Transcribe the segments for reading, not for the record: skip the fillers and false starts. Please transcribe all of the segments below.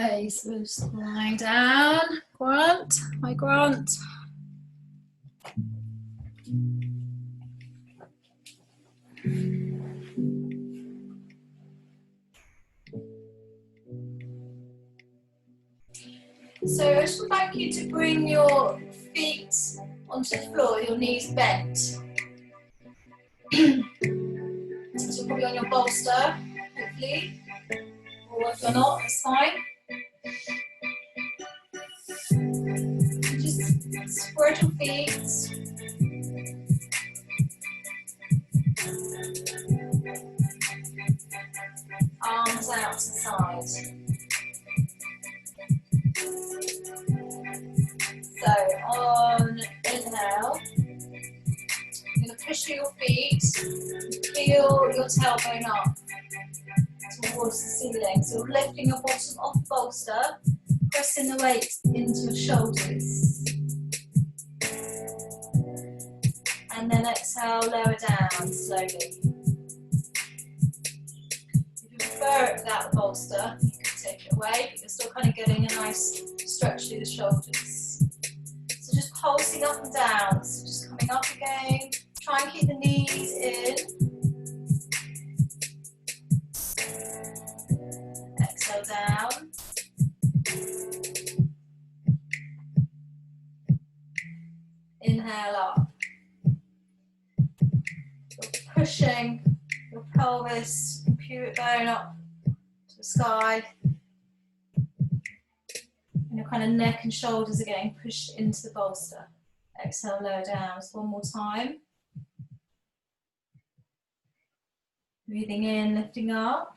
Okay, so we're just lying down. Grant, hi Grant. So I just would like you to bring your feet onto the floor, your knees bent. So you're probably on your bolster, hopefully. Or if you're not, that's fine. Just spread your feet. Arms out to the side. So on inhale, you're going to push through your feet, feel your tailbone up towards the ceiling. So you're lifting your bottom off the bolster, pressing the weight into your shoulders. And then exhale, lower down slowly. If you prefer it without the bolster, you can take it away, but you're still kind of getting a nice stretch through the shoulders. So just pulsing up and down, so just coming up again. Try and keep the knees in. Exhale down. Inhale up. You're pushing your pelvis and pubic bone up to the sky. And your kind of neck and shoulders are getting pushed into the bolster. Exhale, lower down. So one more time. Breathing in, lifting up.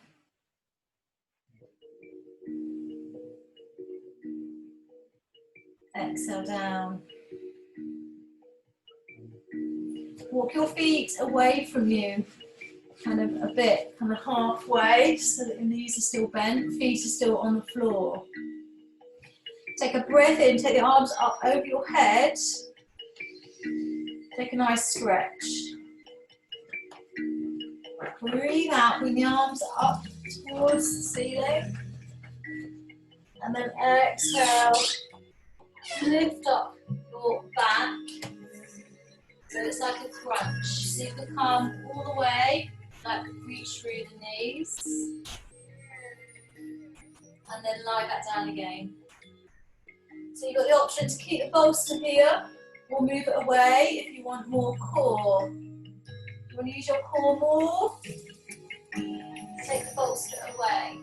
Exhale down. Walk your feet away from you, kind of a bit, kind of halfway, so that your knees are still bent, feet are still on the floor. Take a breath in, take the arms up over your head. Take a nice stretch. Breathe out, bring the arms up towards the ceiling. And then exhale, lift up your back. So it's like a crunch. So you can come all the way, like reach through the knees. And then lie back down again. So you've got the option to keep the bolster here, or move it away if you want more core. If you want to use your core more, take the bolster away.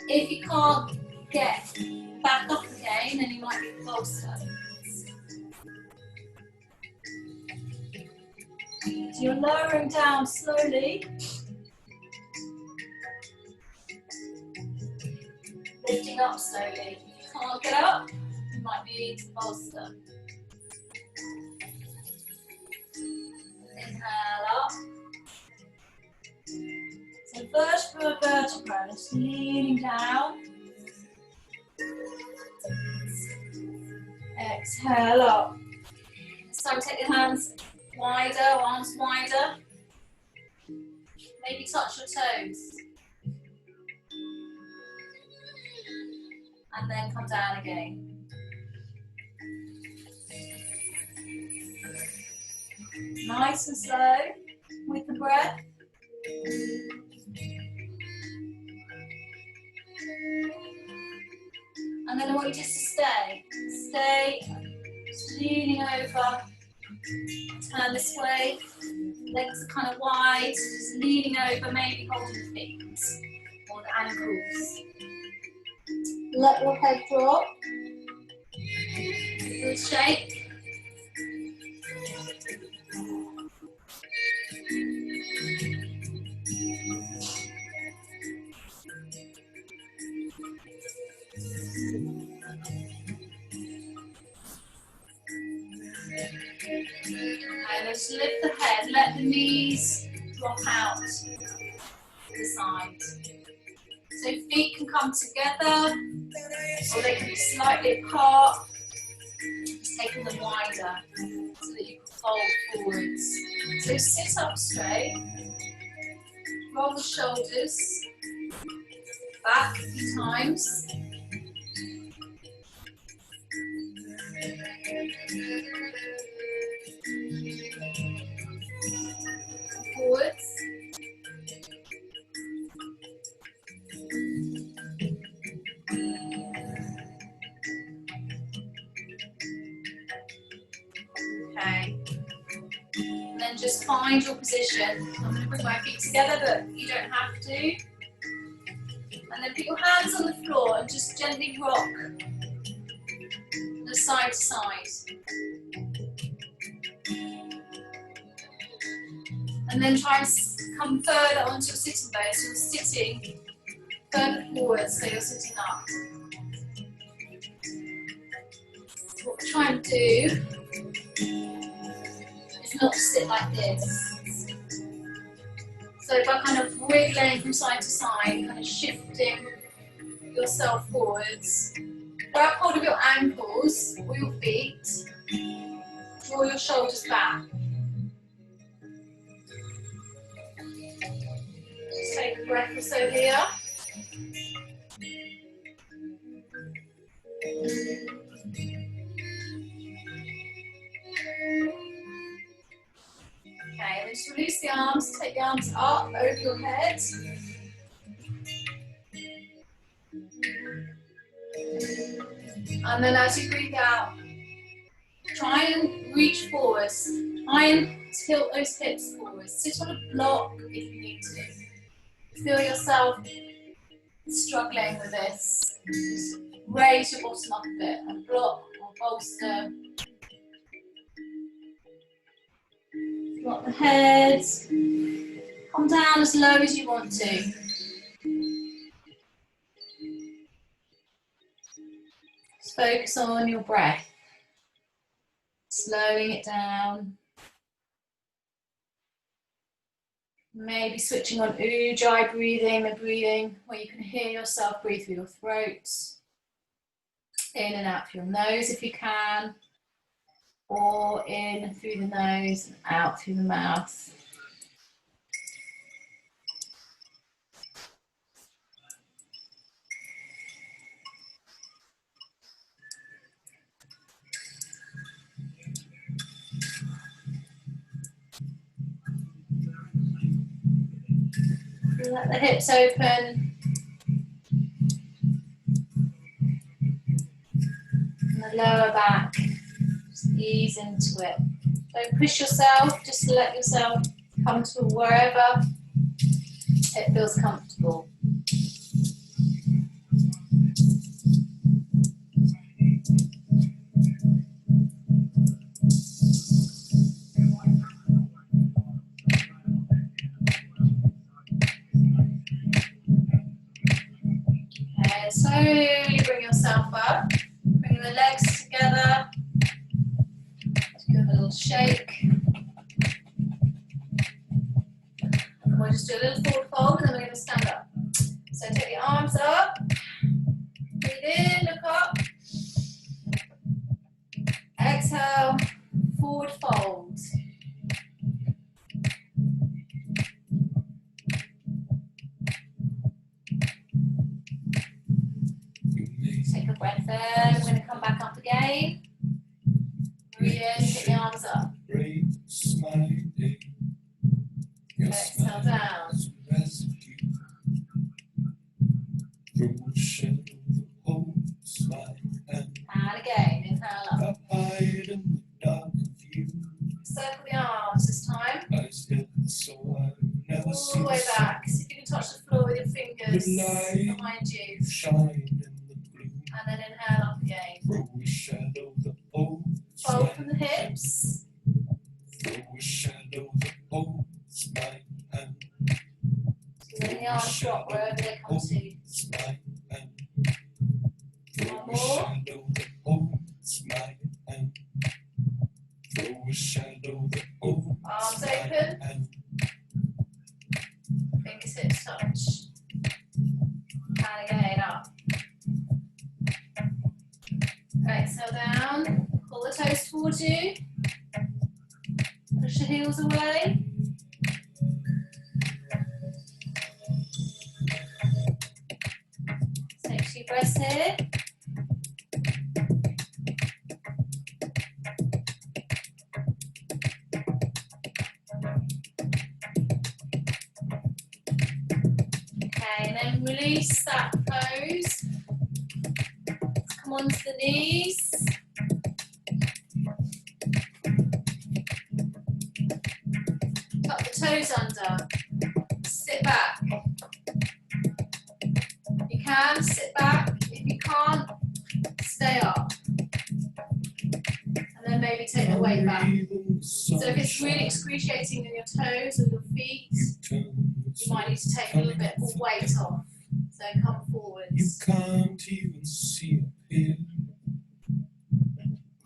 If you can't get back up again, then you might need the bolster. So you're lowering down slowly. Lifting up slowly. If you can't get up, you might need the bolster. Inhale up. So vertebra, vertebra, just leaning down. Exhale up. So take your hands wider, arms wider. Maybe touch your toes. And then come down again. Nice and slow with the breath. And then I want you just to stay. Stay, just leaning over. Turn this way. Legs are kind of wide. Just leaning over, maybe holding the feet or the ankles. Let your head drop. Good shake. And just lift the head, let the knees drop out to the side. So feet can come together, or they can be slightly apart. Just taking them wider so that you can fold forwards. So sit up straight, roll the shoulders, Back a few times. Forwards. Okay. And then just find your position. I'm going to bring my feet together, but you don't have to. And then put your hands on the floor and just gently rock the side to side. And then try and come further onto your sitting bones. So you're sitting further forward, so you're sitting up. What we're trying to do is not sit like this. So by kind of wiggling from side to side, kind of shifting yourself forwards. Grab hold of your ankles or your feet. Draw your shoulders back. Just take a breath or so here. Okay, then just release the arms, take the arms up over your head. And then as you breathe out, try and reach forwards. Try and tilt those hips forwards. Sit on a block if you need to. Feel yourself struggling with this. Just raise your bottom up a bit, a block or bolster. Drop the head. Come down as low as you want to. Just focus on your breath. Slowing it down. Maybe switching on Ujjayi breathing, the breathing where you can hear yourself breathe through your throat. In and out through your nose if you can. Or in through the nose and out through the mouth. Let the hips open. And the lower back. Just ease into it. Don't push yourself, just let yourself come to wherever it feels comfortable. Okay, slowly bring yourself up. Bring the legs together. Give a little shake. And we'll just do a little forward fold and then we're going to stand up. So take the arms up. Breathe in, look up. Exhale, forward fold. Take a breath in. We're going to come back up again. Breathe in, get the arms up. Exhale down. And again, inhale up. Circle the arms this time. All the way back. See if you can touch the floor with your fingers behind you. And then inhale up again. Fold from the hips. Letting the arms drop wherever they come to. One more. Arms open. Fingertips touch. And again up. Exhale down. Pull the toes towards you. Push the heels away. Press here. Okay, and then release that pose. Come onto the knees. Tuck the toes under. Sit back. If you can, sit back. If you can't, stay up. And then maybe take the weight back. So if it's really excruciating in your toes or your feet, you might need to take a little bit more weight off. So come forwards. You can't even see up here.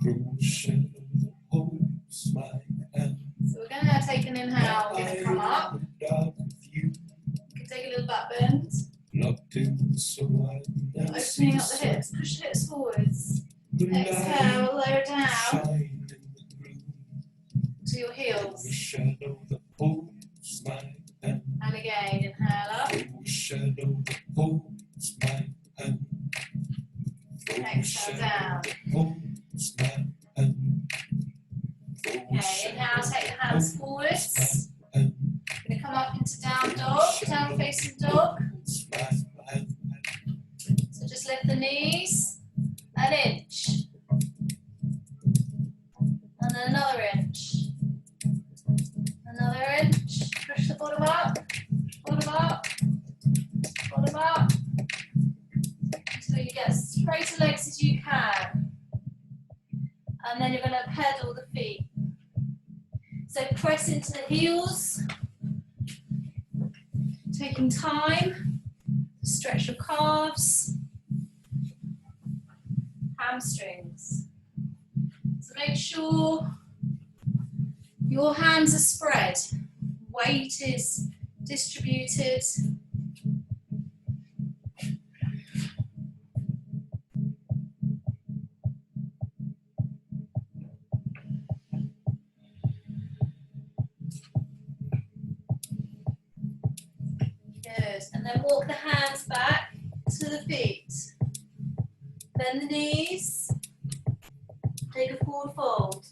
Through a shadow that holds my hand. So we're going to take an inhale. We're going to come up. You can take a little back bend. Locked in, so I Opening up the hips. Push the hips forwards. Exhale, lower down to your heels. Shadow that holds my hand. And again, inhale up. Shadow that holds my hand. Exhale down. Holds my hand. Okay, inhale, take the hands forwards. We're going to come up into down dog, down facing dog. So just lift the knees, an inch. And then another inch. Another inch. Push the bottom up, bottom up, bottom up. Until you get as straight legs as you can. And then you're going to pedal the feet. So press into the heels. Taking time to stretch your calves, hamstrings. So make sure your hands are spread, weight is distributed. Good, and then walk the hands back to the feet. Bend the knees, take a forward fold.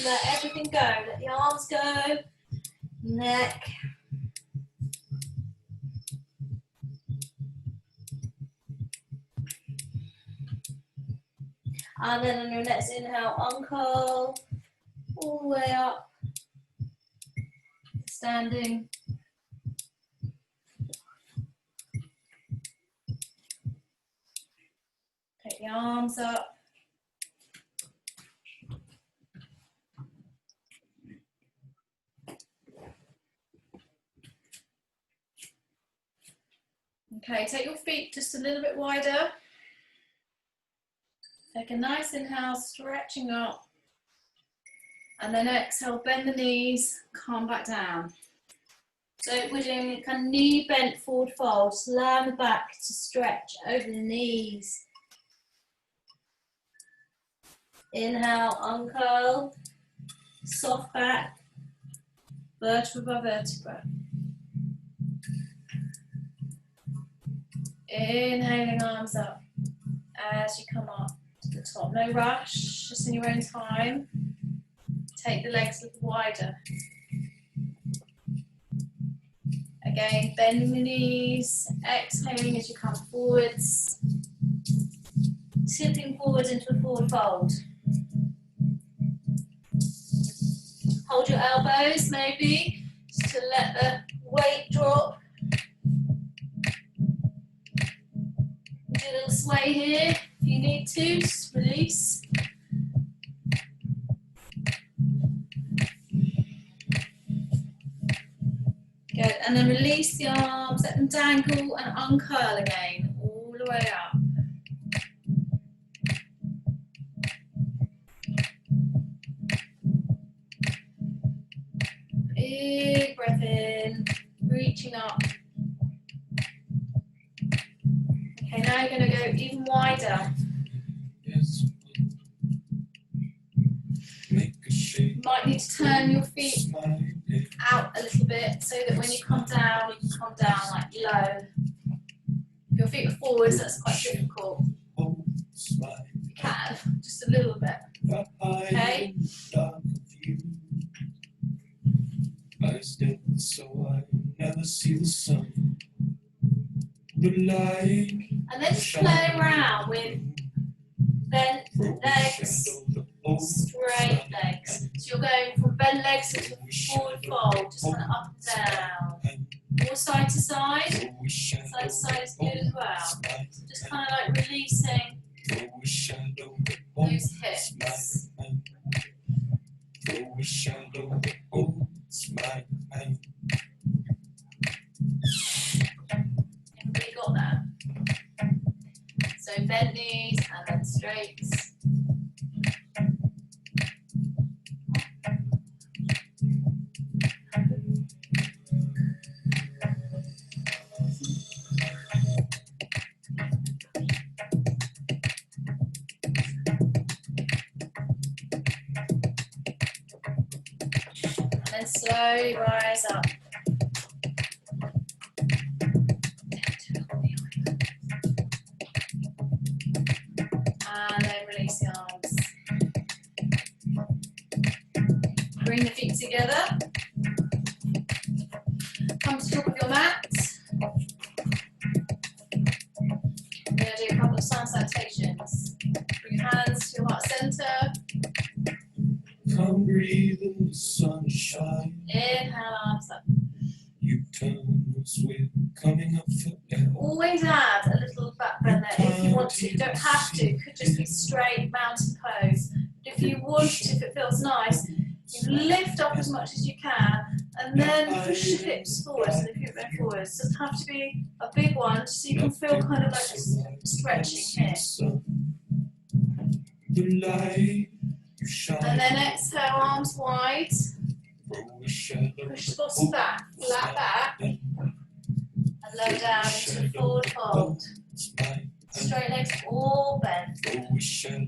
Let everything go, let the arms go, neck. And then on your next inhale, uncurl all the way up, standing. Take the arms up. Okay, take your feet just a little bit wider. Take a nice inhale, stretching up. And then exhale, bend the knees, come back down. So we're doing a kind of knee bent forward fold. Just allow the back to stretch over the knees. Inhale, uncurl, soft back, vertebra by vertebra. Inhaling, arms up as you come up to the top. No rush, just in your own time. Take the legs a little wider. Again, bending the knees, exhaling as you come forwards. Tipping forward into a forward fold. Hold your elbows maybe, just to let the weight drop. Do a little sway here if you need to, just release. Good, and then release the arms, let them dangle and uncurl again, all the way up. Big breath in, through reaching up. Okay, now you're going to go even wider. Yes, make a shape. You might need to turn your feet Smile. out a little bit so that when you come down, you can come down like low. If your feet are forwards, that's quite difficult. Oh, smile. You can, just a little bit. Okay. I stand so I never see the sun. The light. And then just play around with bent legs, straight legs. So you're going from bent legs into forward fold, just kind of up and down. More side to side. Side to side is good as well. So just kind of like releasing those hips. Everybody got that? So bent knees and then straights. And then slowly rise up. And then release the arms. Bring the feet together. Come to the top of your mat. We're going to do a couple of sun salutations. Bring your hands to your heart center. Come breathe in the sunshine. Inhale, arms up. You turn us with coming up for air. Always add a little back bend there if you want to. You don't have to. It could just be straight mountain pose. But if you want to, if it feels nice, you lift up as much as you can and then push your hips forwards and the feet bend forwards. It doesn't have to be a big one, so you can feel kind of like stretching here. The light you shine. And then exhale, arms wide. Push the bottom back, flat back, and low down into the forward fold. Straight legs all bent. You're going to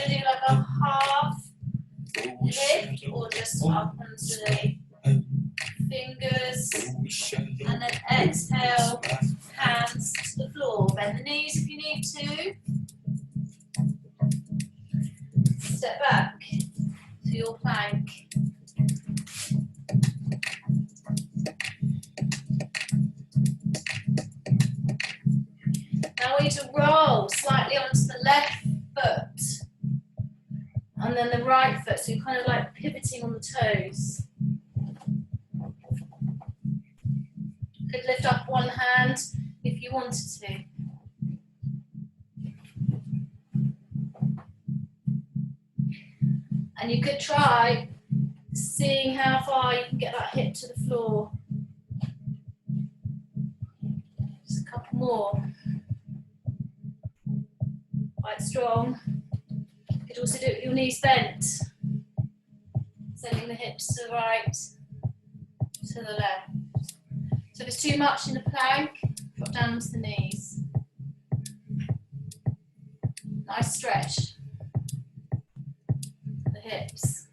do like a half lift or just up onto the fingers. And then exhale, hands to the floor. Bend the knees if you need to. Step back to your plank. Now we need to roll slightly onto the left foot and then the right foot, so you're kind of like pivoting on the toes. You could lift up one hand if you wanted to. And you could try seeing how far you can get that hip to the floor. Just a couple more. Quite strong. You could also do it with your knees bent. Sending the hips to the right, to the left. So if it's too much in the plank, drop down to the knees. Nice stretch. The hips.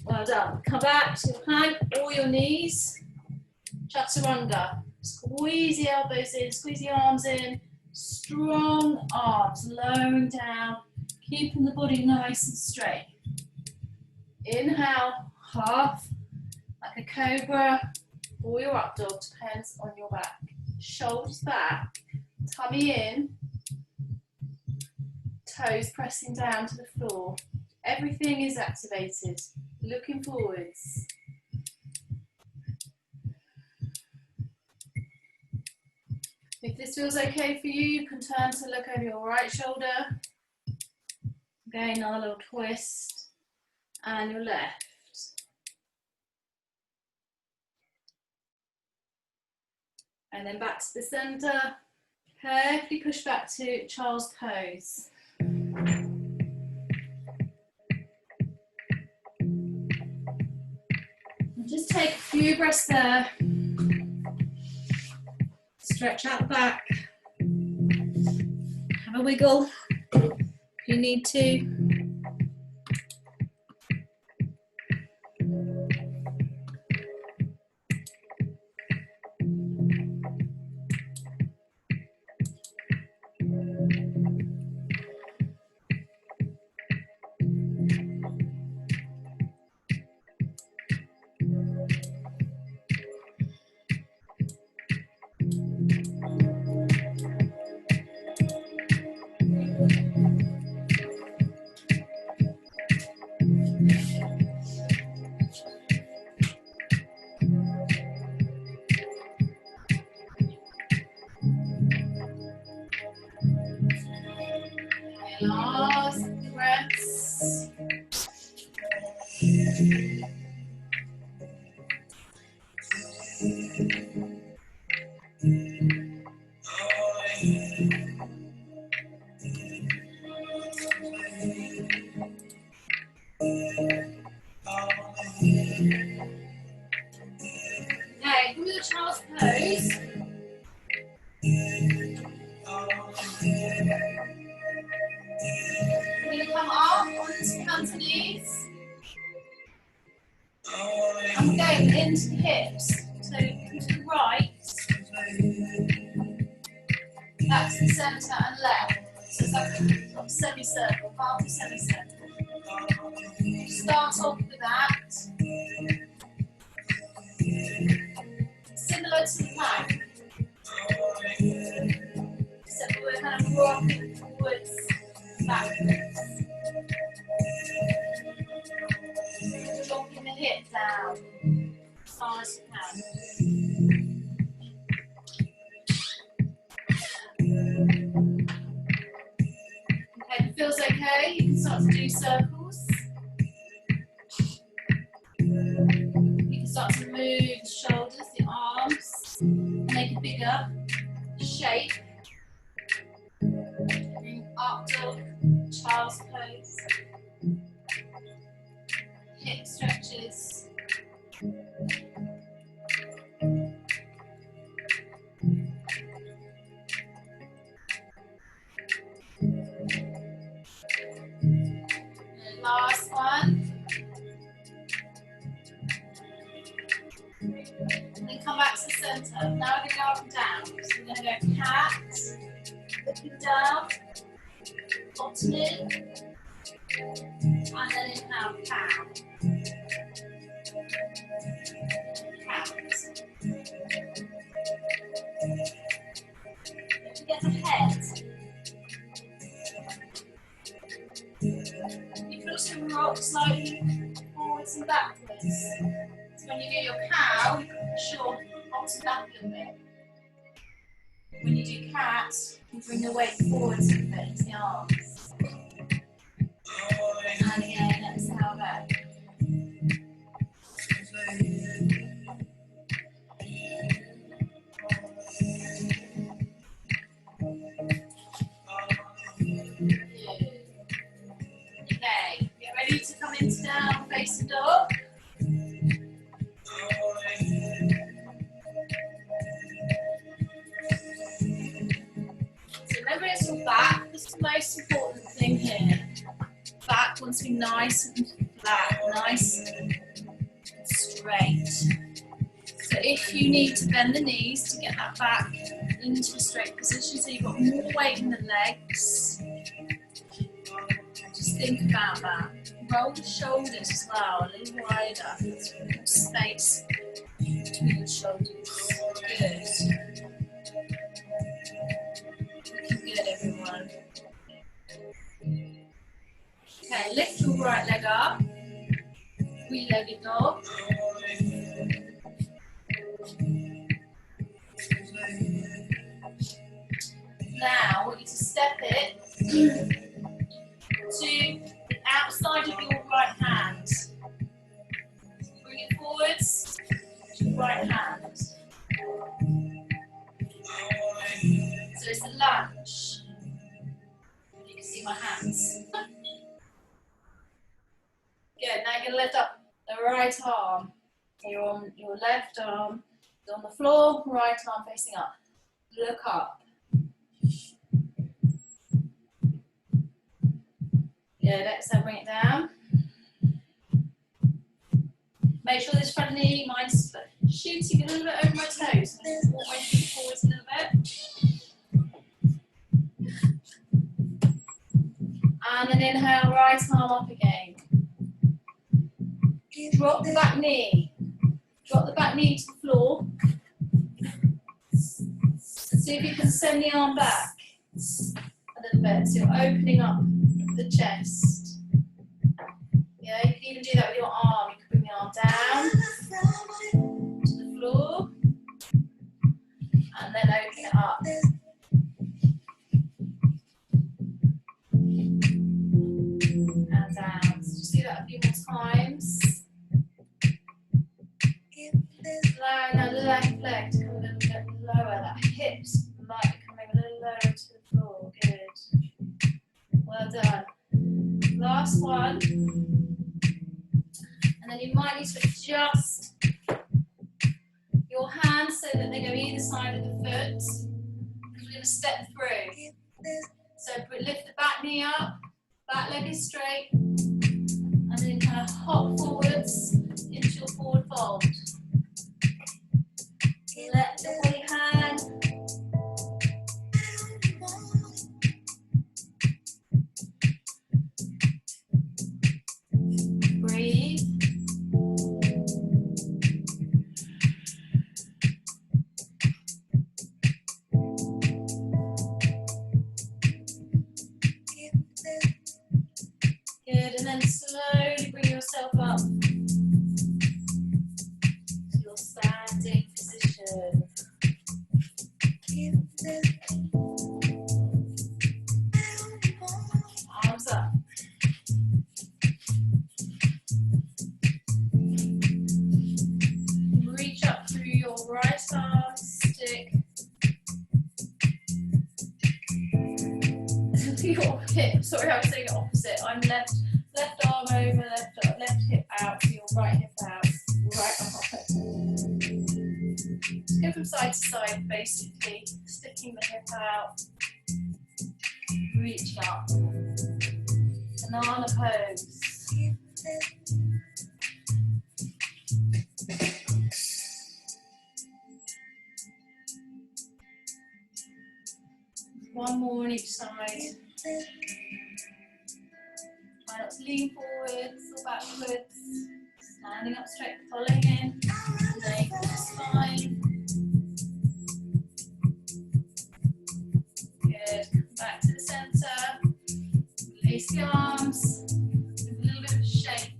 Well done. Come back to your plank or your knees. Chaturanga. Squeeze the elbows in, squeeze the arms in. Strong arms, lowering down, keeping the body nice and straight. Inhale, half, like a cobra, or your up dog, depends on your back. Shoulders back, tummy in, toes pressing down to the floor. Everything is activated, looking forwards. If this feels okay for you, you can turn to look over your right shoulder. Again, another little twist. And your left. And then back to the centre. Carefully push back to child's pose. And just take a few do your breast there. Stretch out the back. Have a wiggle if you need to. Last breaths. Okay, come to the child's pose. We're going to come up onto hands and knees. And we're going into the hips. So come to the right, back to the centre and left. So it's like a semicircle, half a semicircle. Start off with that. Similar to the plank. Except we're kind of rocking forwards, backwards. Dropping the hip down as far as you can. Okay, if it feels okay, you can start to do circles. You can start to move the shoulders, the arms, make a bigger shape. Up dog, child's pose. Hip stretches. And last one. And then come back to the centre. Now we're going to go up and down. So we're going to go cat, looking down, bottom in, and then inhale, cow. Cat. Don't forget the head. You can also rock slightly forwards and backwards. So when you do your cow, you can push your bottom back a little bit. When you do cat, you bring the weight forwards a bit into the arms. And again, exhale back. Okay, get ready to come into down facing dog. So remember it's your back, that's the most important thing here. Back wants to be nice and flat, nice and straight. So if you need to bend the knees to get that back into a straight position, so you've got more weight in the legs, just think about that. Roll the shoulders as well, a little wider, more space between the shoulders. Good. Looking good, everyone. Okay, lift your right leg up, three-legged dog. Now, I want you to step it to the outside of your right hand. Bring it forwards to your right hand. So it's a lunge. You can see my hands. Good, now you're going to lift up the right arm. You're on your left arm is on the floor, right arm facing up. Look up. Good, exhale, bring it down. Make sure this front knee, mine's shooting a little bit over my toes. I'm going to walk my feet forwards a little bit. And then inhale, right arm up again. Drop the back knee. Drop the back knee to the floor. See if you can send the arm back a little bit. So you're opening up the chest. Yeah, you can even do that with your arm. You can bring the arm down to the floor and then open it up. And down. So just do that a few more times. Allowing that left leg to come a little bit lower. That hips might be coming a little lower to the floor. Good. Well done. Last one. And then you might need to adjust your hands so that they go either side of the foot. Because we're going to step through. So lift the back knee up, back leg is straight, and then kind of hop forwards into your forward fold. Let the body hang. Breathe. Good, and then slowly bring yourself up to your standing position. Arms up. Reach up through your right arm, stick your hip. Sorry, I was saying it opposite. I'm left arm over, left hip out, so your right hip out, right arm up. Just go from side to side, basically, sticking the hip out, reaching up. Banana pose. One more on each side. Try not to lean forwards or backwards. Standing up straight, following in. Leg to the spine. Good. Back to the centre. Release the arms. Give a little bit of shape.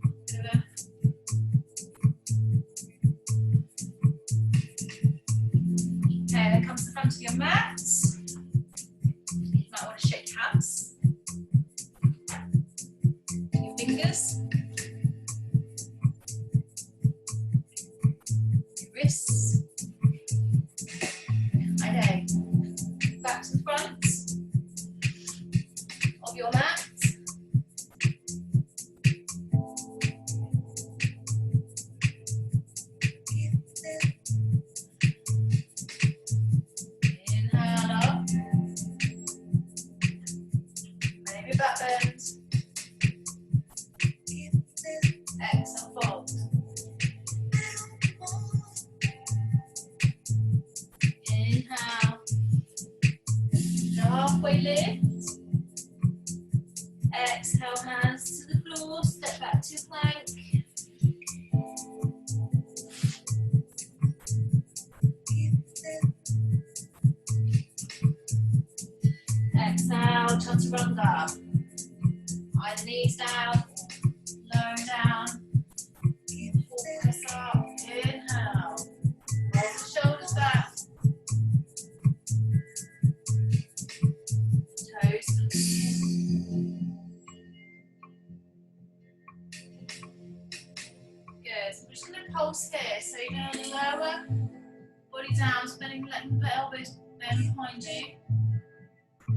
Okay, then come to the front of your mat. You might want to shake hands. Your fingers. Your wrists. Okay. Back to the front of your mat. Inhale up. Maybe back bend. Exhale, fold. Inhale. Halfway lift. Exhale, hands to the floor. Step back to plank. Exhale, chaturanga. Either knees down, lower down. Press up. Inhale. Roll the shoulders back. Toes. Good. So we're just going to pulse here. So you're going to lower body down, letting the elbows bend behind you.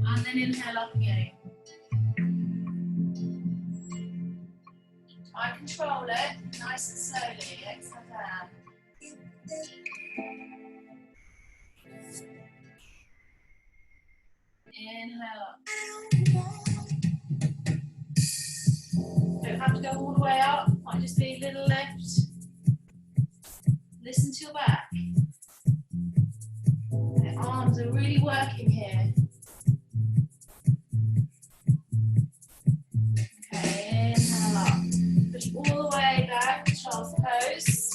And then inhale up again. I control it, nice and slowly. Exhale down. Inhale up. Don't have to go all the way up, might just be a little lift. Listen to your back. The arms are really working here. Okay, inhale up. Push all the way back, child's pose.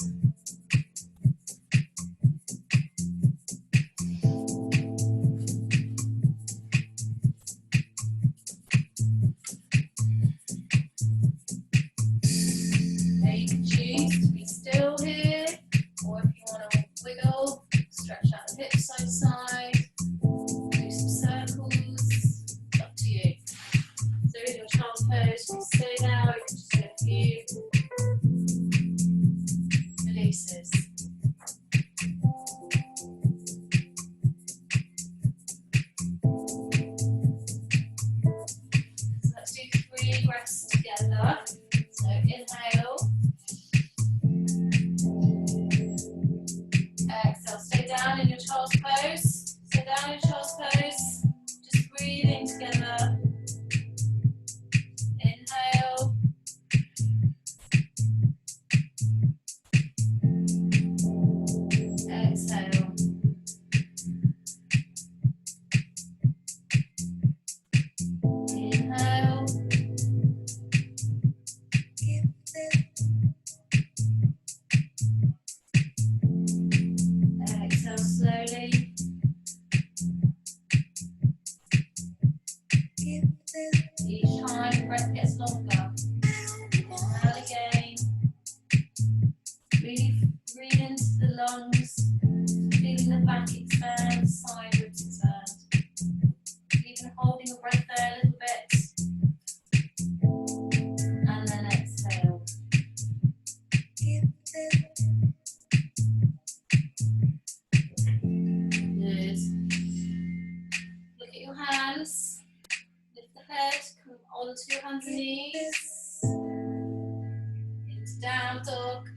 Now you can choose to be still here, or if you want to wiggle, stretch out the hips side to side, do some circles, it's up to you. So in your child's pose, you can stay now, you can just do a few releases. So let's do 3 breaths together. So inhale. Exhale, stay down in your child's pose. Stay down in your child's pose. Just breathing together. Inhale. Exhale. Inhale. Exhale slowly. Each time the breath gets longer. Inhale again. Really breathe into the lungs. Feeling the back expand, side ribs expand. Even holding your breath there a little bit. And then exhale. Good. Look at your hands. Lift the head, come onto your hands and knees. Into down dog.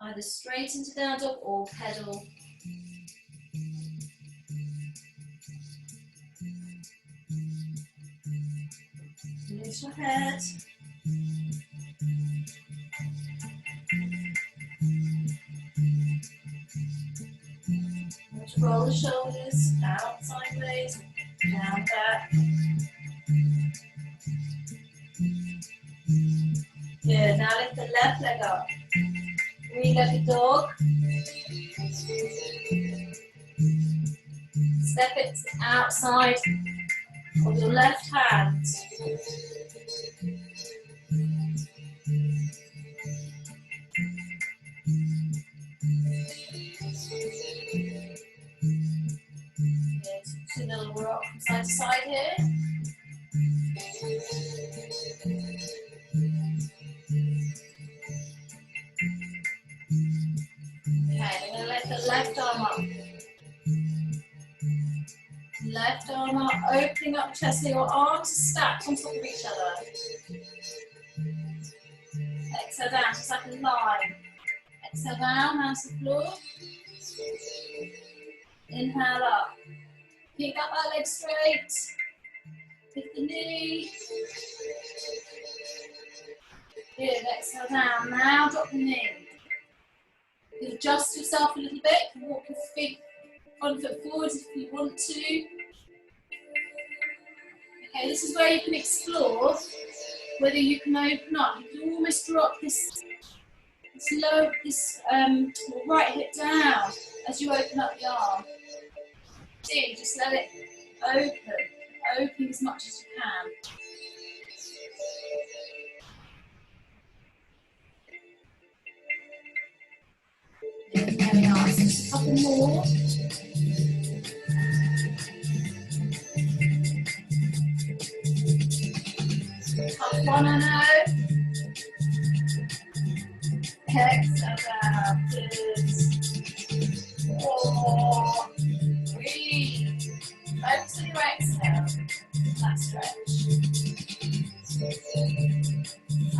Either straight into down dog or pedal. Lift your head. Roll the shoulders out sideways, down back. Good. Now lift the left leg up. Three-legged dog. Step it outside of your left hand. Good. Two little rock from side to side here. Okay, we're going to lift the left arm up. Left arm up, opening up chest so your arms are stacked on top of each other. Exhale down, just like a line. Exhale down, hands to the floor. Inhale up. Pick up that leg straight. Lift the knee. Good, exhale down. Now drop the knee. You adjust yourself a little bit. Walk your feet, front foot forward if you want to. Okay, this is where you can explore whether you can open up. You can almost drop this right hip down as you open up the arm. See, just let it open as much as you can. There we are, so just a couple more. Tough one, I know. Exhale down, good. 4, 3. Focus on your exhale. That stretch.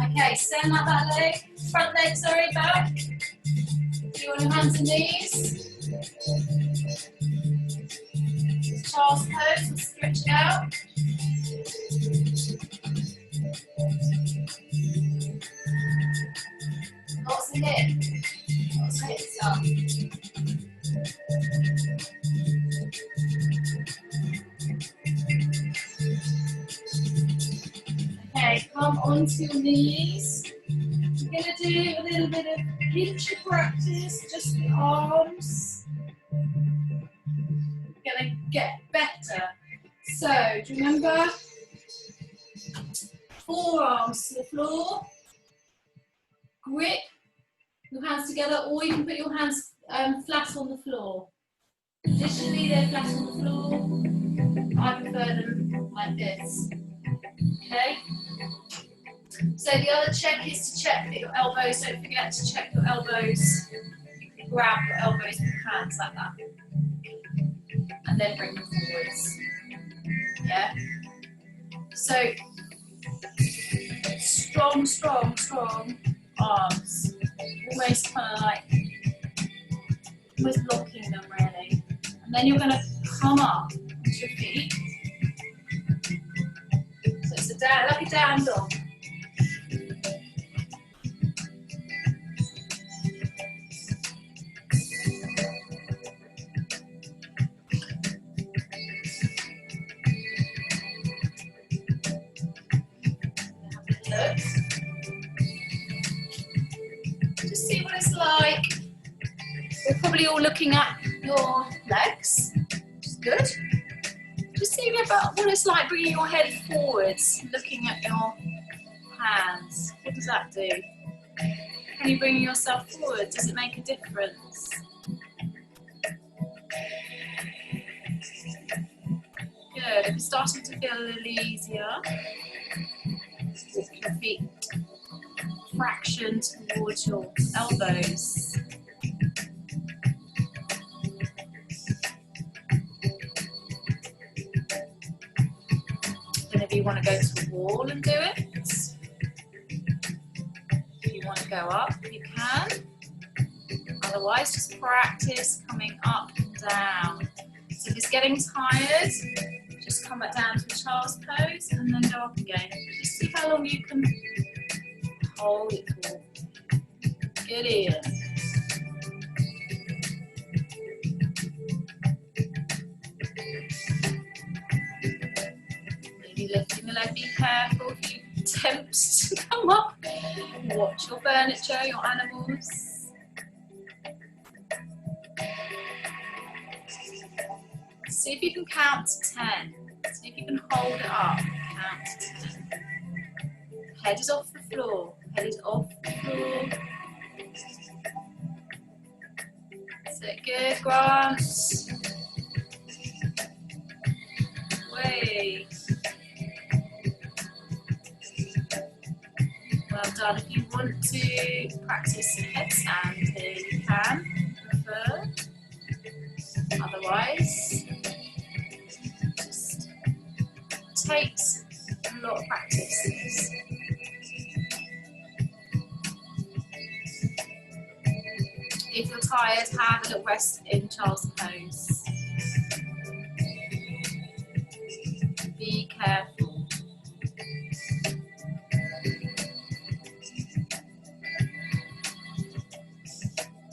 Okay, send out that leg. front leg, sorry, back. You on your hands and knees. Child's pose, and stretch it out. Lots of hip. Lots of hip stuff. Okay, come onto your knees. We're going to do a little bit of pincher practice, just the arms. We're going to get better. So, do you remember? Forearms to the floor. Grip your hands together, or you can put your hands flat on the floor. Traditionally, they're flat on the floor. I prefer them like this. Okay? So the other check is to check that your elbows, don't forget to check your elbows. You can grab your elbows with your hands like that. And then bring them forwards. Yeah? So, strong, strong, strong arms. Almost kind of like, almost locking them really. And then you're going to come up onto your feet. So it's like a down dog. Just see what it's like. We're probably all looking at your legs, which is good. Just see about what it's like bringing your head forwards, looking at your hands. What does that do? Can you bring yourself forward? Does it make a difference? Good. If you're starting to feel a little easier, walk your feet fraction towards your elbows. And if you want to go to a wall and do it, if you want to go up, you can. Otherwise, just practice coming up and down. So if it's getting tired, just come back down to a child's pose and then go up again. Just see how long you can hold it for. Good in. Maybe lifting the leg, be careful if you attempt to come up. Watch your furniture, your animals. See if you can count to 10. See if you can hold it up. Count to 10. Head is off the floor. Head is off the floor. That's it. Good, Grant. Way. Well done. If you want to practice headstand here, you can. Prefer. Otherwise, just takes a lot of practice. If you're tired, have a little rest in child's pose. Be careful.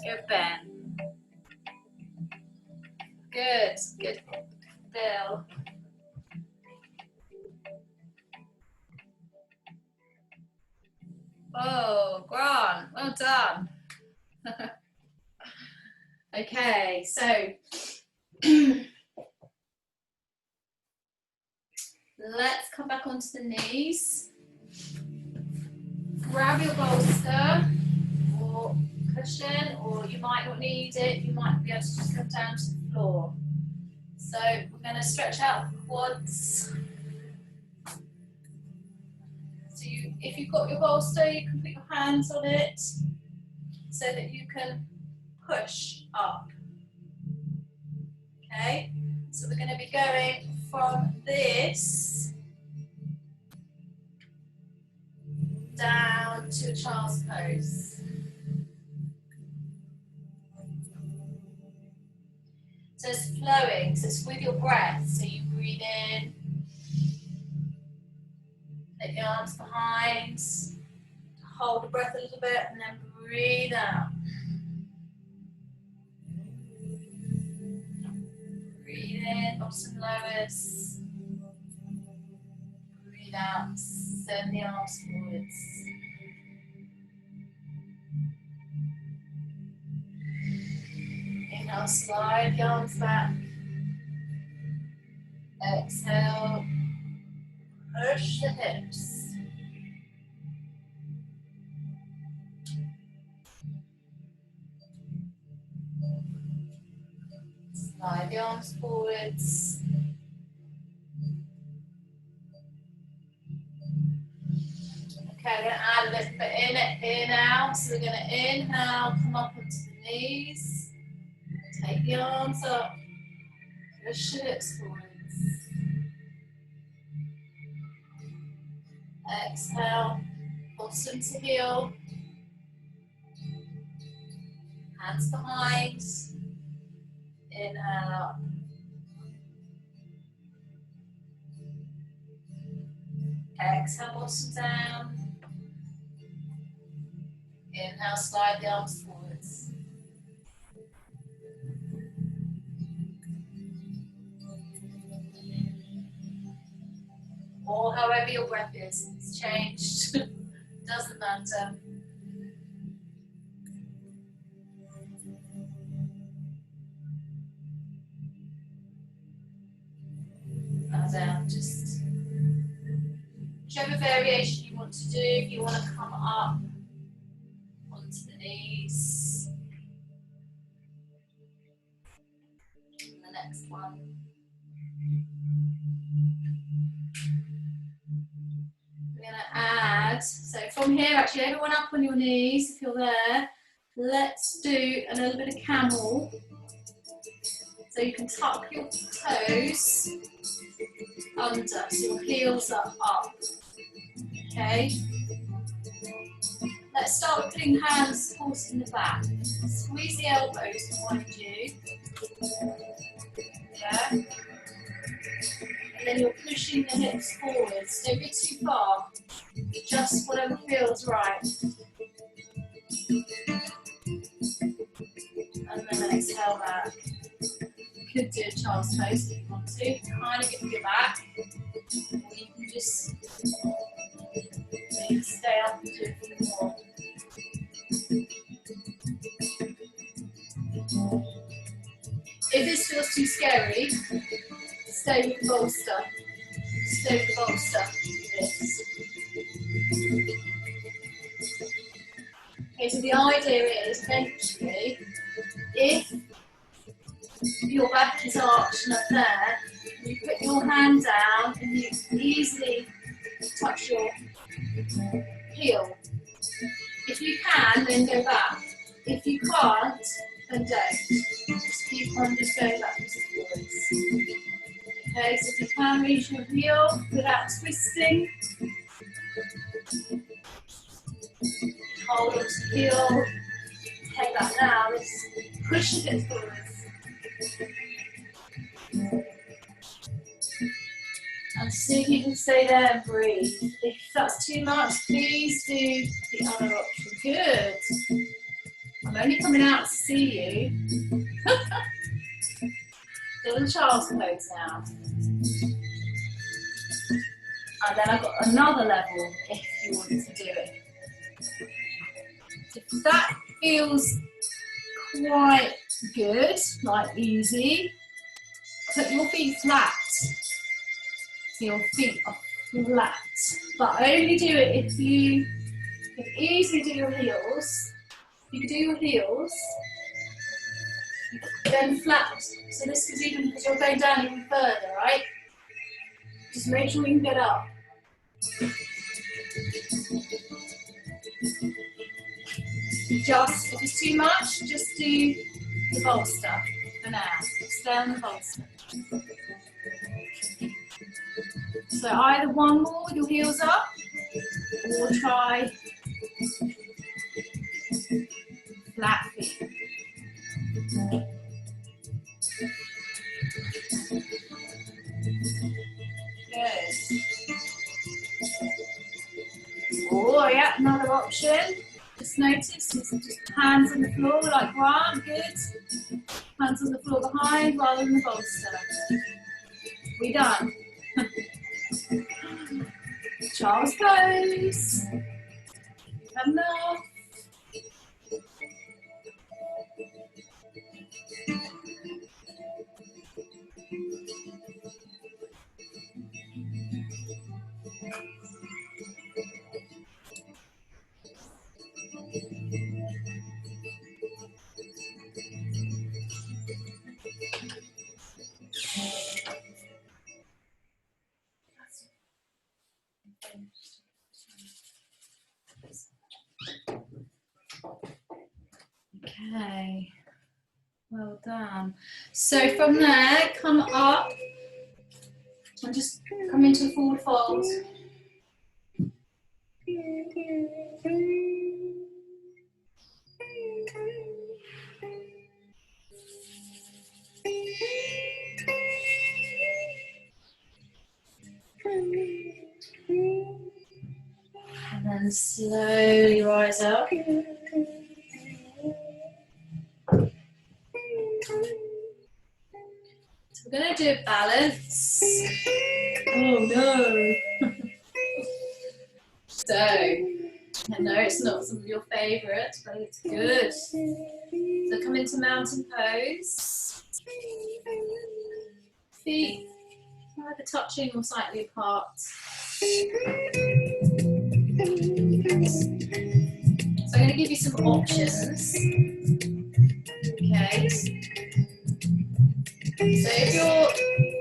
Good, Ben. Good, good, Bill. Oh, Grant, well done. Okay, so let's come back onto the knees. Grab your bolster or cushion, or you might not need it, you might be able to just come down to the floor. So we're going to stretch out the quads. So if you've got your bolster, you can put your hands on it so that you can push up. Okay, so we're going to be going from this down to a child's child's pose. So it's flowing, so it's with your breath. So you breathe in, let your arms behind, hold the breath a little bit, and then breathe out. Breathe in, bottom lowest. Breathe out, send the arms forwards. Inhale, slide the arms back. Exhale, push the hips. Slide the arms forwards. Okay, we're going to add a little bit in now. So we're going to inhale, come up onto the knees. Take the arms up. Push the hips forwards. Exhale, bottom to heel. Hands behind. Inhale up. Exhale, bottom down. Inhale, slide the arms forwards. Or however your breath is, it's changed. Doesn't matter. Now down, just whichever variation you want to do. If you want to come up onto the knees. And the next one. We're going to add, so from here actually everyone up on your knees if you're there. Let's do a little bit of camel. So you can tuck your toes under, so your heels are up. Okay? Let's start with putting hands supporting the back. Squeeze the elbows behind you. Yeah? And then you're pushing the hips forwards. Don't be too far. Just whatever feels right. And then exhale back. You could do a child's pose if you want to. Kind of get your back. Or you can just maybe stay up and do a few more. If this feels too scary, stay with the bolster. Stay with the bolster. This. Okay, so the idea is eventually, if your back is arched and up there, you put your hand down and you easily touch your heel. If you can, then go back. If you can't, then don't. Just keep on just going backwards and forwards. Okay, so if you can reach your heel without twisting, hold on to the heel, take that now, let's push the hips forwards. And see if you can stay there and breathe. If that's too much, please do the other option. Good. I'm only coming out to see you. Do the child's pose now. And then I've got another level if you want to do it. If that feels quite good, like easy, put your feet flat. So your feet are flat. But only do it if you can easily do your heels. You can do your heels, then flat. So this is even because you're going down even further, right? Just make sure you can get up. Just, if it's too much, just do the bolster for now. Stay on the bolster. So either one more with your heels up, or try flat feet. Good. Oh, yeah, another option. Just notice, just hands on the floor like Grant, good. Hands on the floor behind rather than the bolster. We done. Child's pose. Enough. Okay, well done. So from there, come up and just come into a forward fold. And then slowly rise up. So we're going to do a balance. Oh no. So, I know it's not some of your favourites, but it's good. So come into mountain pose. Feet either touching or slightly apart. So I'm going to give you some options. Okay. So if you're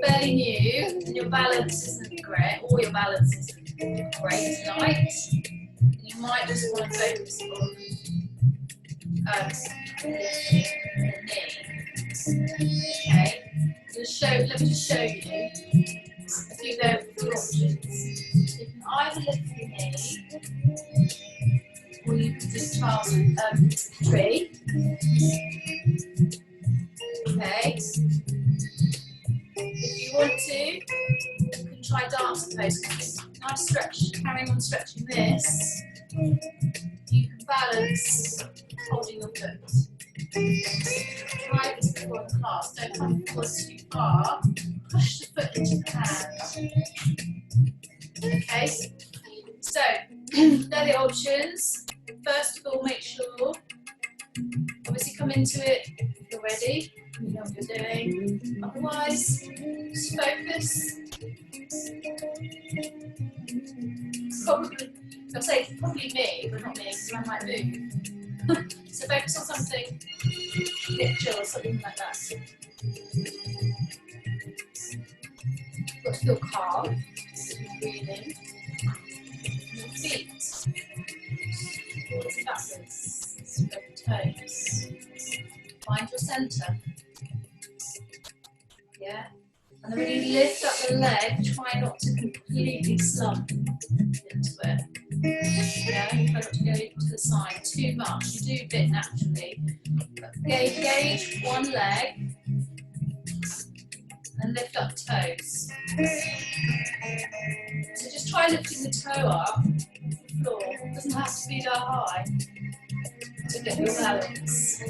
fairly new and your balance isn't great, or your balance isn't great tonight, you might just want to focus on lifting the knee. Okay. Let me just show you a few options. You can either lift the knee, or you can just start tree. Okay. If you want to, you can try dancing pose. Nice stretch, carrying on stretching this. You can balance holding your foot. Try this before the class. Don't come forward too far. Push the foot into the hand. Okay. So, they're the options. First of all, make sure, obviously come into it if you're ready. You know what you're doing. Otherwise, just focus. Probably me, but not me, because I might move. So focus on something, picture or something like that. You've got to feel calm, breathing. Your feet, forwards and backwards, spread the toes. Find your centre. Yeah? And then when you lift up the leg, try not to completely slump into it. Yeah, try not to go to the side too much. You do a bit naturally. But engage one leg and lift up toes. So just try lifting the toe up the floor. It doesn't have to be that high to get your balance.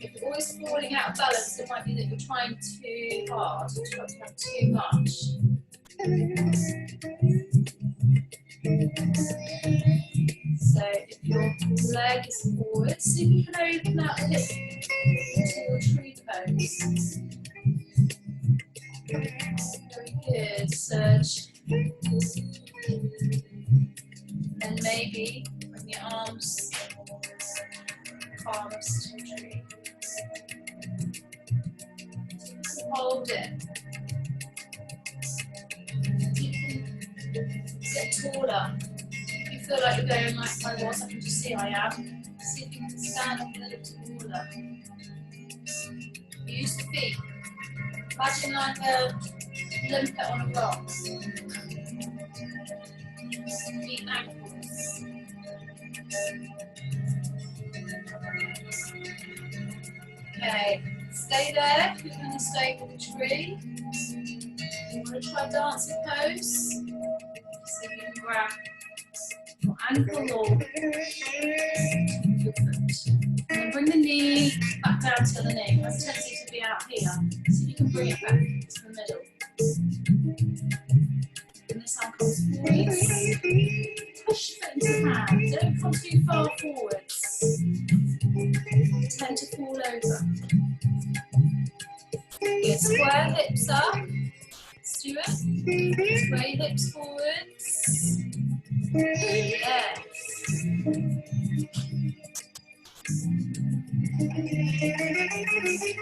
If you're always falling out of balance, it might be that you're trying too hard, you're trying to have too much. So if your leg is forward, see if you can open out the hip to your tree pose. Very good, surge. And maybe bring your arms, palms to the tree. Hold it. Get taller. If you feel like you're going like I was, I can just see I am. See if you can stand up a little taller. Use the feet. Imagine like a limpet on a rock. Feet and ankles. Okay, stay there. You're going to stay with the tree. I'm going to try dancing pose. So you can grab your ankle or your foot. And bring the knee back down to the knee. That's tendency to be out here. So you can bring it back to the middle. And this arm comes forwards. Push foot into hand. Don't come too far forwards. Tend to fall over. Good. Square hips up. Stuart. Square your hips forwards. Yes.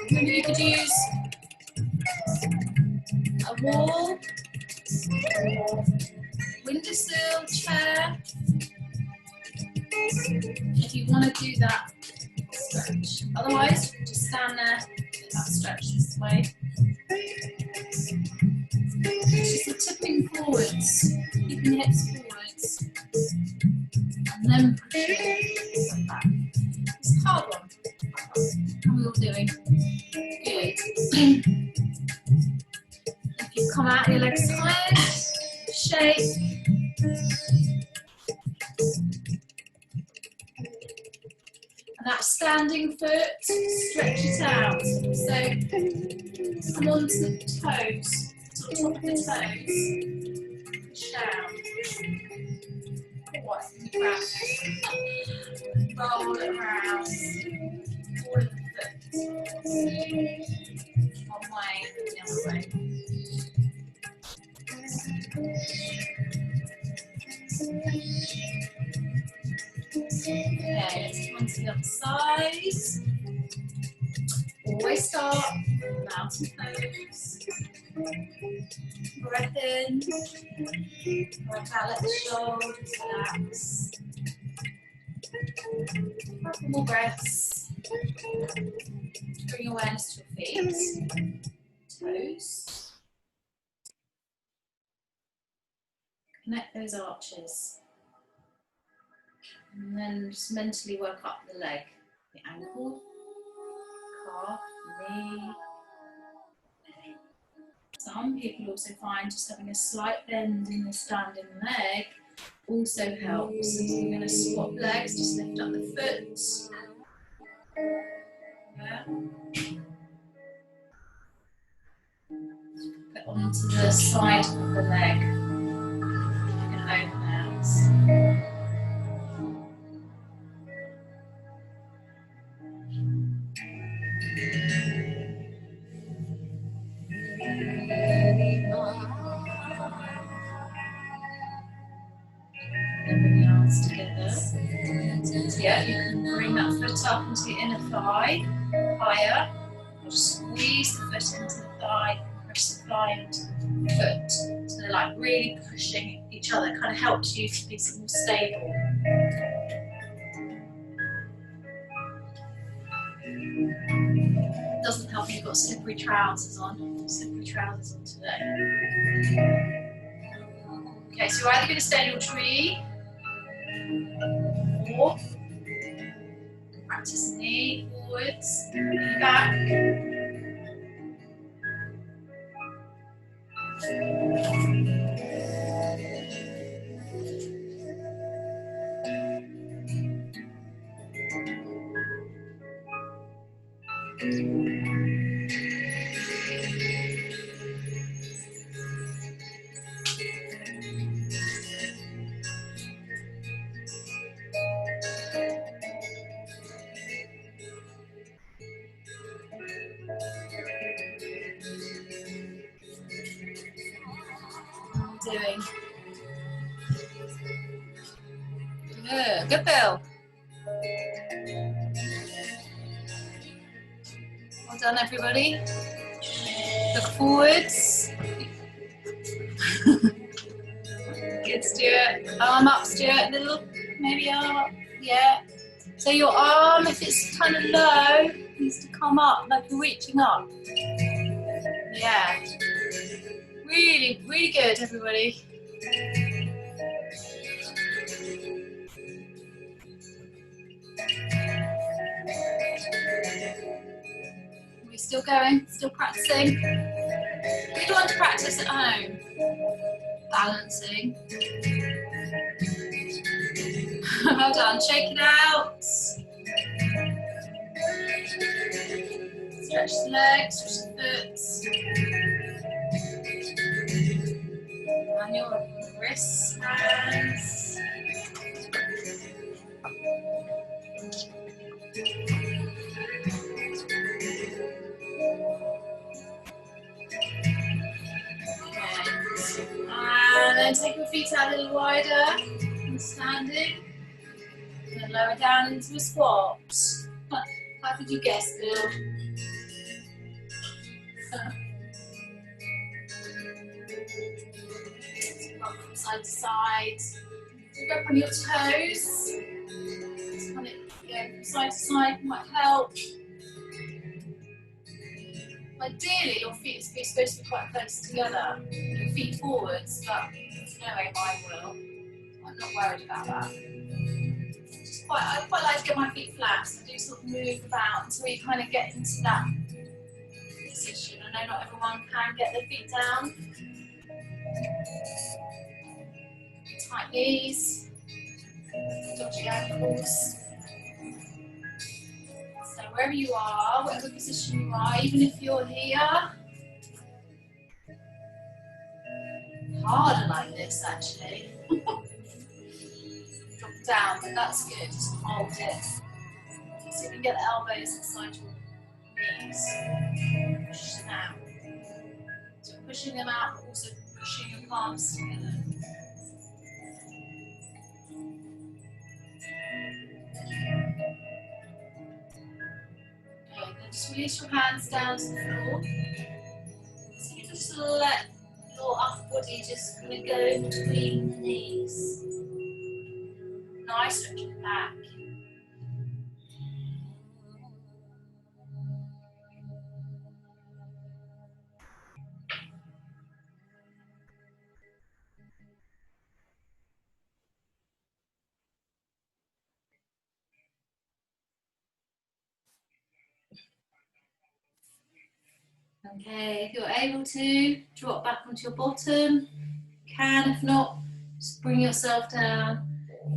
Remember you could use a wall, windowsill, chair. If you want to do that stretch. Otherwise, just stand there, get that stretch this way. Just a tipping forwards, keeping your hips forwards. And then pushing like that. It's a hard one. How are we all doing? Good. If you come out, your legs tired, shake. And that standing foot, stretch it out. So come onto the toes, sort of top of the toes. Push down. What? Roll it around. All of the foot. One way, the other way. Okay, let's come on to the other side. Always start mountain pose. Breath in. Breath out, let the shoulders relax. Couple more breaths. Bring awareness to your feet, toes. Connect those arches. And then just mentally work up the leg, the ankle, calf, knee. Some people also find just having a slight bend in the standing leg also helps. So we're going to swap legs, just lift up the foot. Yeah. Put onto the side of the leg. You can open out. And bring the arms together. Yeah, you can bring that foot up into the inner thigh, higher. Just squeeze the foot into the thigh, push the thigh into the foot. So they're like really pushing each other. It kind of helps you to be more stable. It doesn't help if you've got slippery trousers on. Slippery trousers on today. Okay, so you're either going to stay in your tree or practice knee forwards, knee back. Doing. Good, Bill. Well done, everybody. Look forwards. Good, Stuart. Arm up, Stuart. A little, maybe arm up. Yeah. So your arm, if it's kind of low, needs to come up like you're reaching up. Yeah. Really, really good, everybody. Still going, still practicing. Good one to practice at home. Balancing. Well done, shake it out. Stretch the legs, stretch the foot. And your wrists, hands. And then take your feet out a little wider and standing. And then lower down into a squat. How could you guess, Bill? Rock from side to side. So go up on your toes. Just kind of go from side to side might help. Ideally, your feet are supposed to be quite close together. Your feet forwards, but there's no way mine will. I'm not worried about that. I quite like to get my feet flat, so I do sort of move about until you kind of get into that position. I know not everyone can get their feet down. Tight knees, dodgy ankles. So wherever you are, whatever position you are, even if you're here, harder like this actually. Drop down, but that's good. Just hold it. So you can get the elbows inside your knees. Push them out. So pushing them out, but also pushing your palms together. Okay, then just release your hands down to the floor. So you just let your upper body just kind of go in between the knees. Nice stretching back. Okay, if you're able to, drop back onto your bottom. You can, if not, just bring yourself down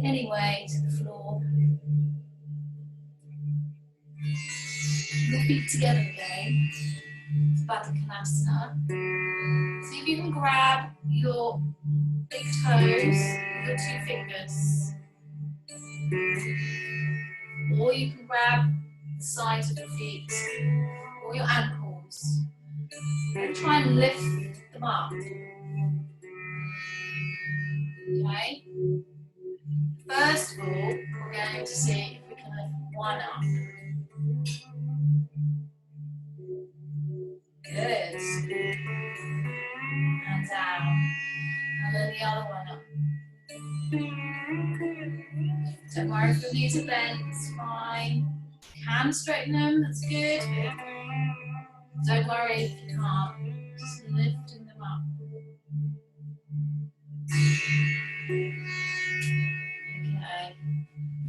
anyway to the floor. Your feet together again. It's Baddha Konasana. See if you can grab your big toes with your 2 fingers. Or you can grab the sides of your feet or your ankles. And try and lift them up. Okay? First of all, we're going to see if we can lift one up. Good. And down. And then the other one up. Don't worry if your knees are bent, it's fine. You can straighten them, that's good. Don't worry if you can't. Just lifting them up. Okay.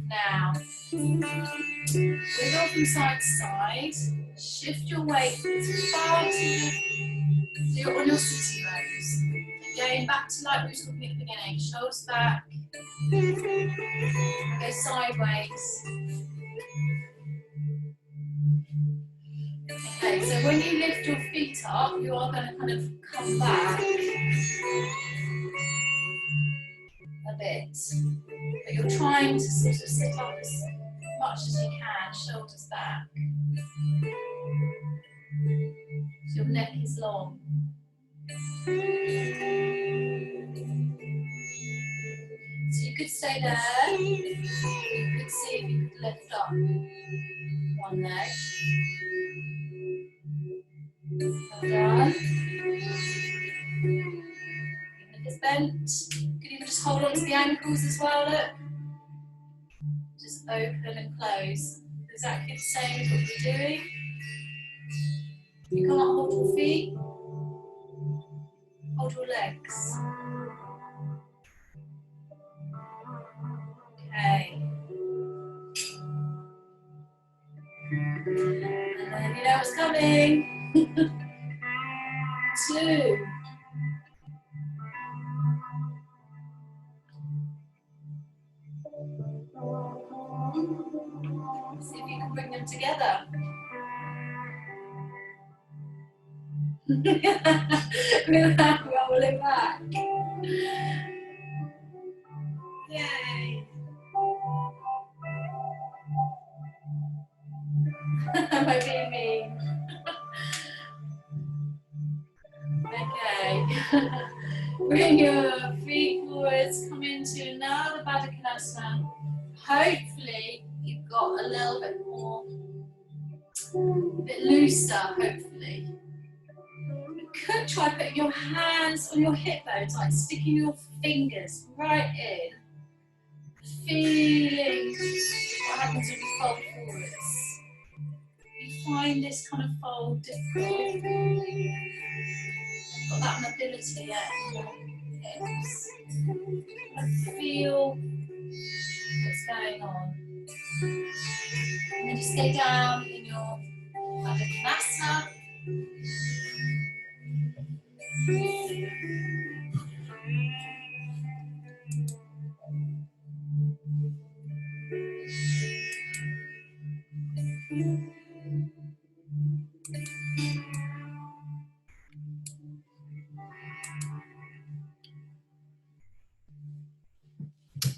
Now, wiggle from side to side. Shift your weight as far as you can. So you're on your sitting bones. Going back to like we were talking at the beginning. Shoulders back. Go sideways. Okay, so when you lift your feet up, you are going to kind of come back a bit. But you're trying to sort of sit up as much as you can, shoulders back. So your neck is long. So you could stay there. You could see if you could lift up one leg. Well done. Even if it's bent, you could even just hold on to the ankles as well, look. Just open and close. Exactly the same as what you're doing. You can't hold your feet. Hold your legs. Okay. And then, you know, it's coming. 2. See if you can bring them together. Without rolling back. Yay. Am I being mean? Okay. Bring your feet forwards, come into another Baddha Konasana. Hopefully you've got a little bit more, a bit looser, hopefully. You could try putting your hands on your hip bones, like sticking your fingers right in. Feeling what happens when you fold forwards. You find this kind of fold difficult. Got that mobility in your hips. Feel what's going on. And then just stay down in your Baddha Konasana.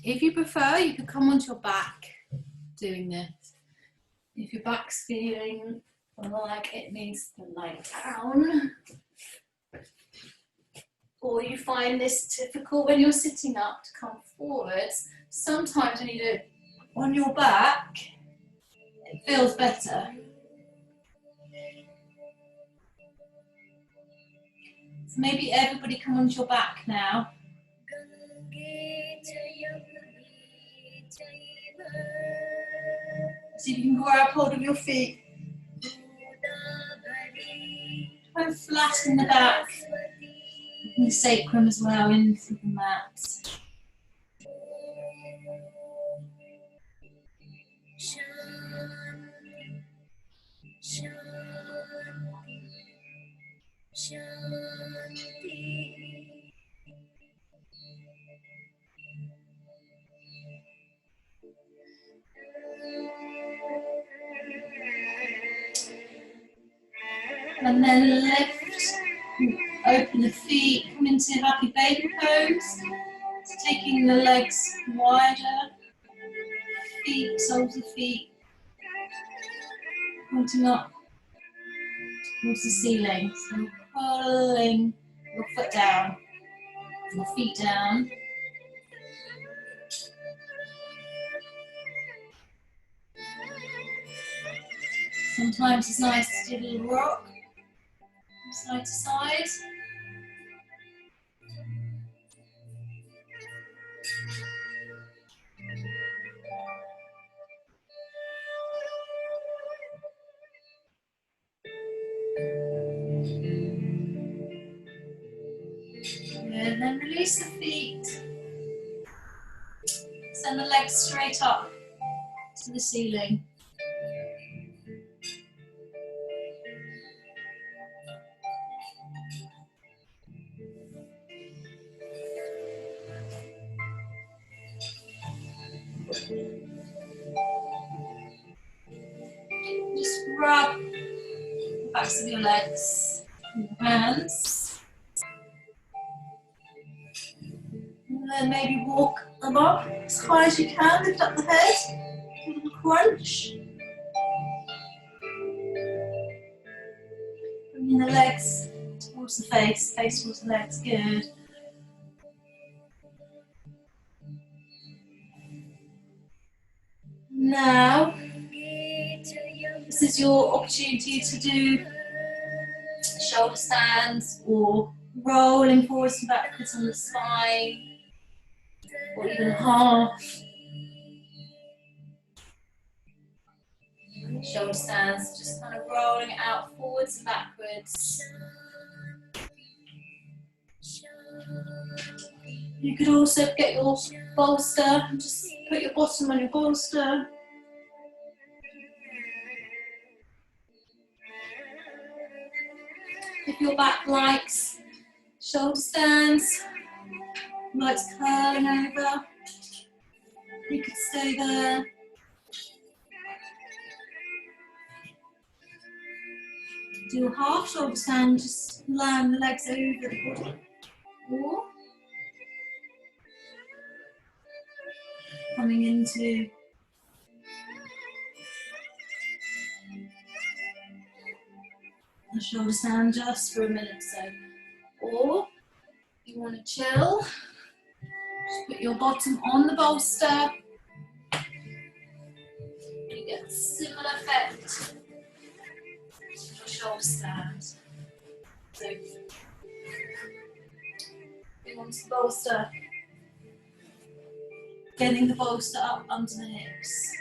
If you prefer, you could come onto your back doing this. If your back's feeling like it needs to lie down, or you find this difficult when you're sitting up to come forwards, sometimes when you do it on your back, it feels better. So maybe everybody come onto your back now. See if you can grab hold of your feet. Try and flatten the back and the sacrum as well into the mat. And then lift, open the feet, come into happy baby pose. So taking the legs wider, feet, soles of feet, pointing up towards the ceiling. So you're pulling your foot down, your feet down. Sometimes it's nice to do a little rock from side to side. And then release the feet. Send the legs straight up to the ceiling. Just rub the backs of your legs with your hands. And then maybe walk them up as high as you can. Lift up the head. A little crunch. Bringing the legs towards the face, face towards the legs. Good. Now, this is your opportunity to do shoulder stands or rolling forwards and backwards on the spine, or even half shoulder stands, just kind of rolling out forwards and backwards. You could also get your bolster and just put your bottom on your bolster. If your back likes shoulder stands, likes curling over, you could stay there. Do a half shoulder stand, just land the legs over the body. Or coming into a shoulder stand just for a minute or so. Or you want to chill, just put your bottom on the bolster. You get a similar effect to your shoulder stand. So, going onto the bolster, getting the bolster up under the hips.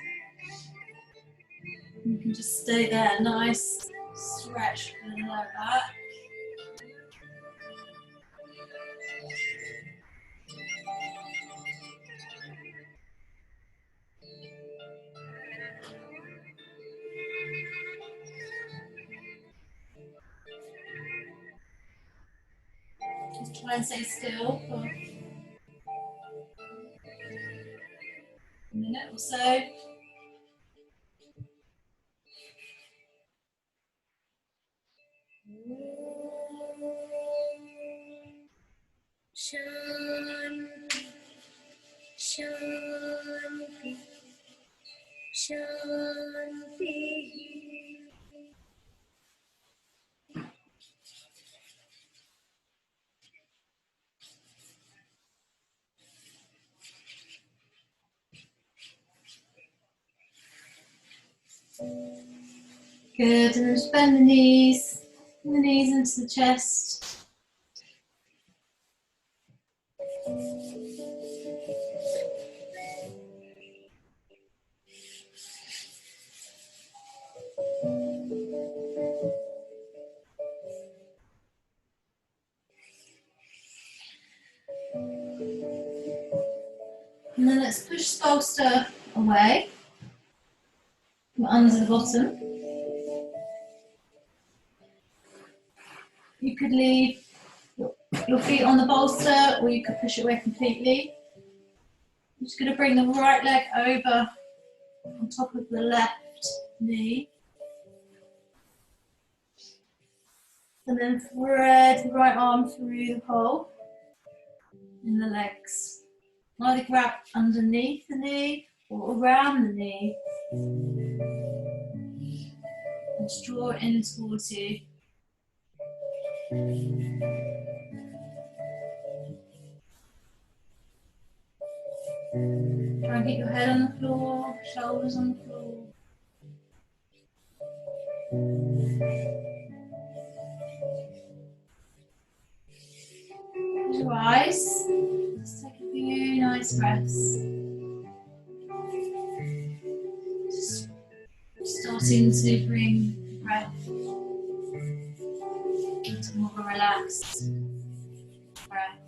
You can just stay there, nice stretch for the lower back. Just try and stay still for a minute or so. Shanti, Shanti, Shanti. Good, and just bend the knees into the chest. And then let's push the bolster away from under the bottom. You could leave your feet on the bolster, or you could push it away completely. I'm just going to bring the right leg over on top of the left knee. And then thread the right arm through the hole in the legs. Either grab underneath the knee or around the knee. And just draw it in towards you. Try and get your head on the floor, shoulders on the floor. Close your eyes. Just take a few nice breaths. Just starting to bring the breath into more of a relaxed breath.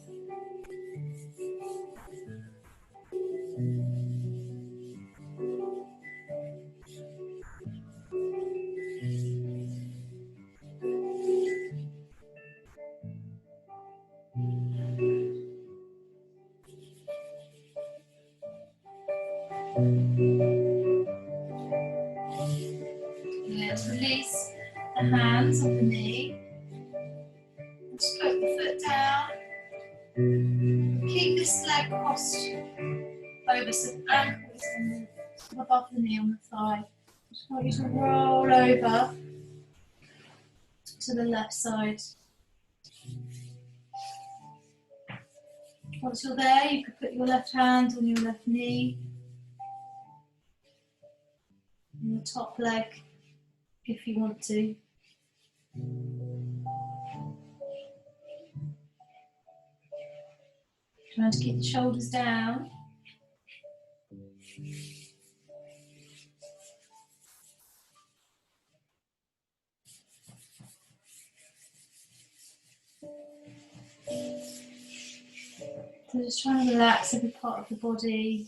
Let's release the hands on the knee. Just put the foot down. Keep this leg crossed over some ankles and above the knee on the thigh. Just want you to roll over to the left side. Once you're there, you could put your left hand on your left knee and your top leg if you want to. Trying to keep the shoulders down. So just trying to relax every part of the body,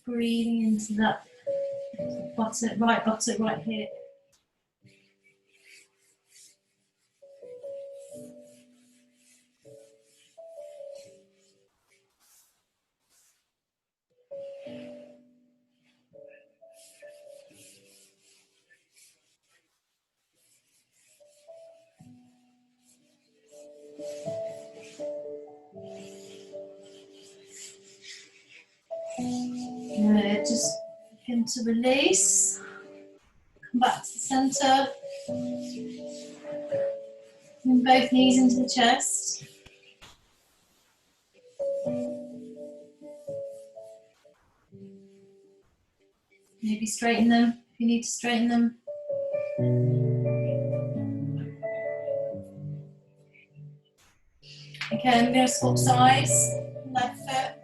breathing into that buttock, right hip. just begin to release. Come back to the centre. Bring both knees into the chest. Maybe straighten them if you need to straighten them. Okay, I'm going to swap sides. Left foot,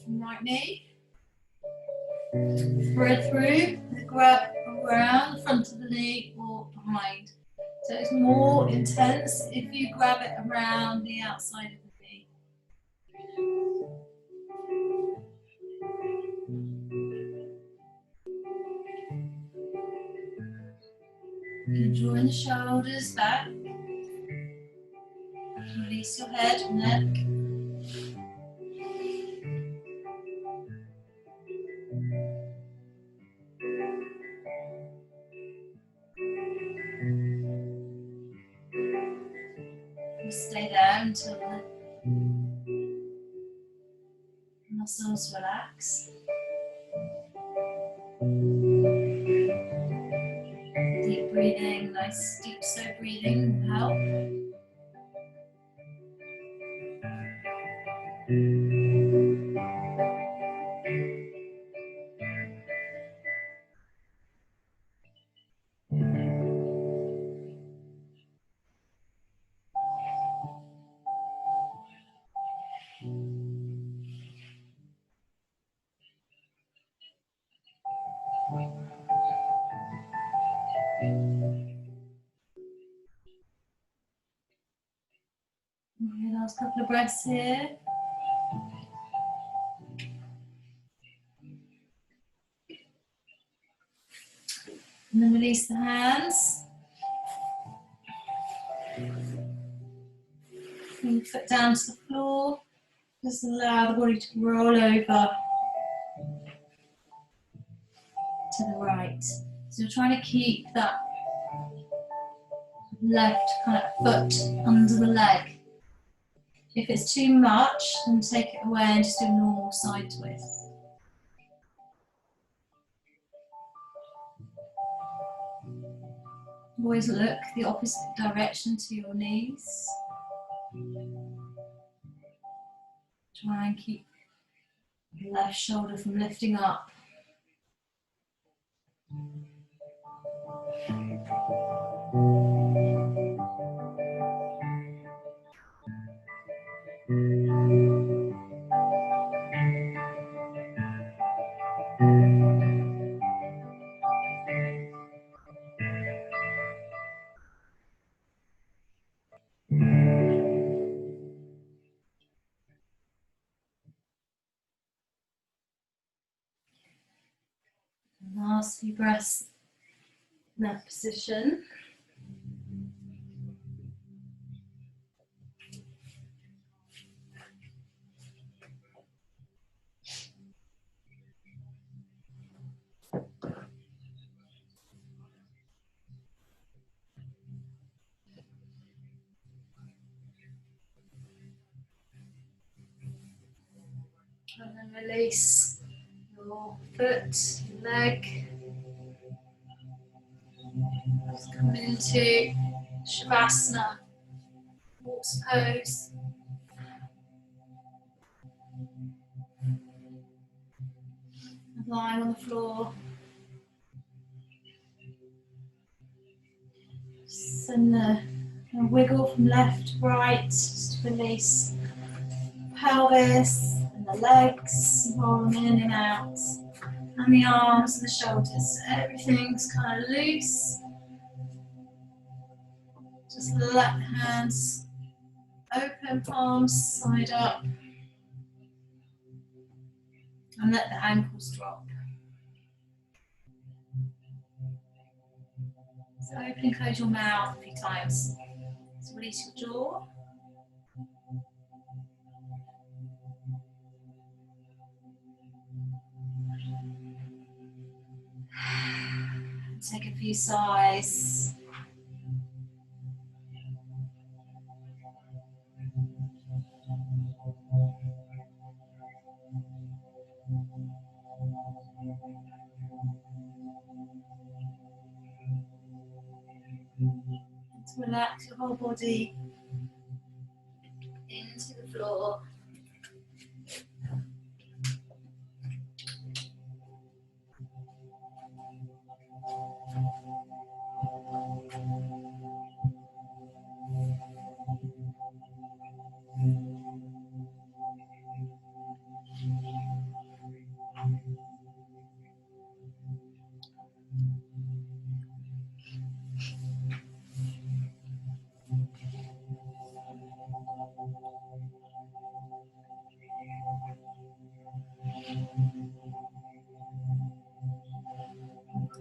right knee. Spread through, grab around the front of the knee or behind. So it's more intense if you grab it around the outside of the knee. You can draw the shoulders back. Release your head and neck. You stay there until the muscles relax. Deep breathing, nice deep slow breathing will help. Okay, last couple of breaths here. And then release the hands. Bring the foot down to the floor. Just allow the body to roll over to the right. So you're trying to keep that left kind of foot under the leg. If it's too much, then take it away and just do a normal side twist. Always look the opposite direction to your knees. Try and keep the left shoulder from lifting up. Last few breaths in that position. And then release your foot, your leg. Just come into Shavasana, horse pose. Lying on the floor. Send the wiggle from left to right, just release the pelvis and the legs, roll them in and out, and the arms and the shoulders. So everything's kind of loose. Just let the hands open, palms side up, and let the ankles drop. So open and close your mouth a few times. So release your jaw. Take a few sighs. Relax your whole body into the floor.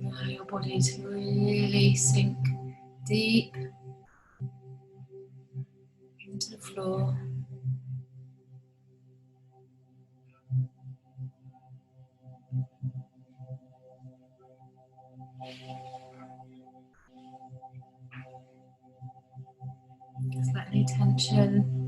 Allow your body to really sink deep into the floor. Just let any tension